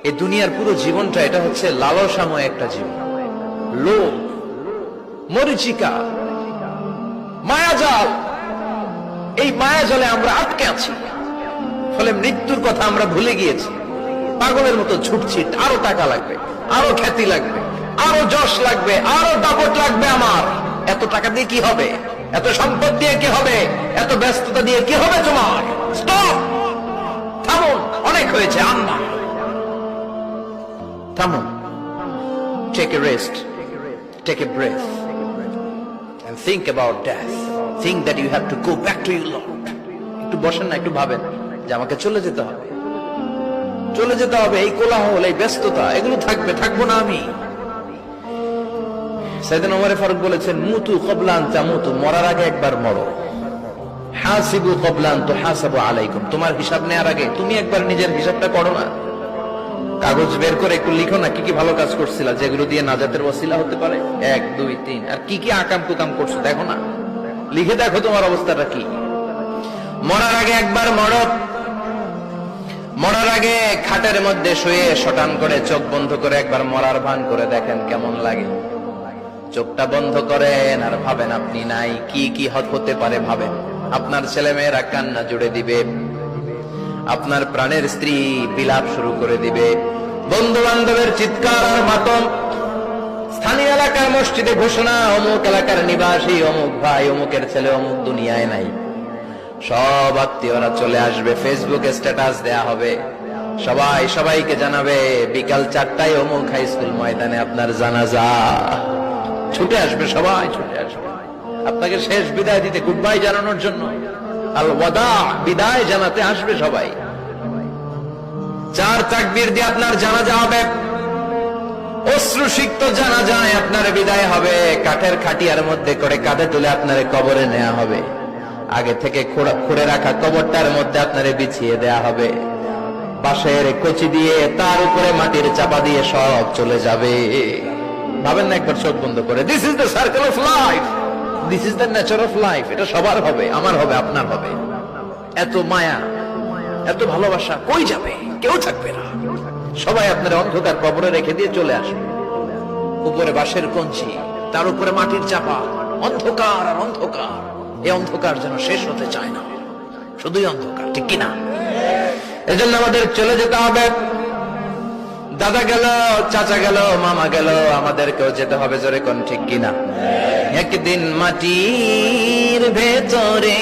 এই দুনিয়ার পুরো জীবনটা এটা হচ্ছে লালসাময় একটা জীবন, লোভ, মরিচিকা, মায়াজাল। এই মায়াজালে আমরা আটকে আছি, ফলে মৃত্যুর কথা আমরা ভুলে গিয়েছি। পাগলের মতো ছুটছি, আরো টাকা লাগবে, আরো খ্যাতি লাগবে, আরো যশ লাগবে, আরো দাপট লাগবে। আমার এত টাকা দিয়ে কি হবে? এত সম্পদ দিয়ে কি হবে? এত ব্যস্ততা দিয়ে কি হবে? তোমার স্টপ, থামুন, অনেক হয়েছে। আম্মা থামুন, take a rest, take a breath and think about death. Think that you have to go back to your Lord. একটু বসেন না, একটু ভাবেন যে আমাকে চলে যেতে হবে, চলে যেতে হবে। এই কোলাহল, এই ব্যস্ততা, এগুলো থাকবে, থাকবো না আমি। সাইয়েদনা ওমর ফারুক বলেছেন, মুতু ক্বাবলা আন তামুতু, মরার আগে একবার মরো। হাসিবু ক্বাবলা আন তুহাসাবু আলাইকুম, তোমার হিসাব নেওয়ার আগে তুমি একবার নিজের হিসাবটা করো না। কাগজ বের করে একটু লিখো না, কি কি ভালো কাজ করছিলা, যেগুলো দিয়ে নাজাতের ওসিলা হতে পারে। 1 2 3, আর কি কি আকাম কুকাম করছো দেখো না, লিখে দেখো তোমার অবস্থাটা কি। মরার আগে একবার মরো। মরার আগে খাটের মধ্যে শুয়ে শটান করে চোখ বন্ধ করে একবার মরার ভান করে দেখেন কেমন লাগে। চোখটা বন্ধ করেন আর ভাবেন আপনি নাই, কি কি হতে পারে ভাবেন। আপনার ছেলে মেয়েরা কান্না জুড়ে দিবে, আপনার প্রাণের স্ত্রী বিলাপ শুরু করে দিবে, বন্ধু বান্ধবের চিৎকার আর মাতম, স্থানীয় এলাকার মসজিদে ঘোষণা, অমুক এলাকার নিবাসী অমুক ভাই অমুকের ছেলে অমুক দুনিয়ায় নাই। সব আত্মীয়রা চলে আসবে, ফেসবুকে স্ট্যাটাস দেয়া হবে, সবাই সবাইকে জানাবে বিকাল 4টায় অমুক হাই স্কুল ময়দানে আপনার জানাজা। ছুটে আসবে, সবাই ছুটে আসবে আপনাকে শেষ বিদায় দিতে, গুড বাই জানানোর জন্য, আল ওয়াদা, বিদায় জানাতে আসবে সবাই। 4 তাকবীর দিয়ে আপনার জানাজা হবে, অশ্রুসিক্ত জানাজায় আপনার বিদায় হবে। কাঠের খাটিয়ার মধ্যে করে কাঁধে তুলে আপনার কবরে নেওয়া হবে, আগে থেকে খুঁড়ে রাখা কবরটার মধ্যে আপনারে বিছিয়ে দেয়া হবে, বাঁশের কচি দিয়ে তার উপরে মাটির চাপা দিয়ে সব চলে যাবে। ভাবেন না একবার চোখ বন্ধ করে, this is the circle of life, this is the nature of life. এটা সবার হবে, আমার হবে, আপনার হবে। এত মায়া, এত ভালোবাসা কই যাবে? কেউ থাকবে না, সবাই আপনার অন্ধকার কবরে রেখে দিয়ে চলে আসবে। উপরে বাঁশের কঞ্চি, তার উপরে মাটির চাপা, অন্ধকার আর অন্ধকার। এই অন্ধকার যেন শেষ হতে চায় না, শুধুই অন্ধকার, ঠিক কিনা? এজন্য আমাদের চলে যেতে হবে। দাদা গেল, চাচা গেল, মামা গেল, আমাদেরকেও যেতে হবে, জোরে কোন ঠিক কিনা? একদিন মাটির ভেতরে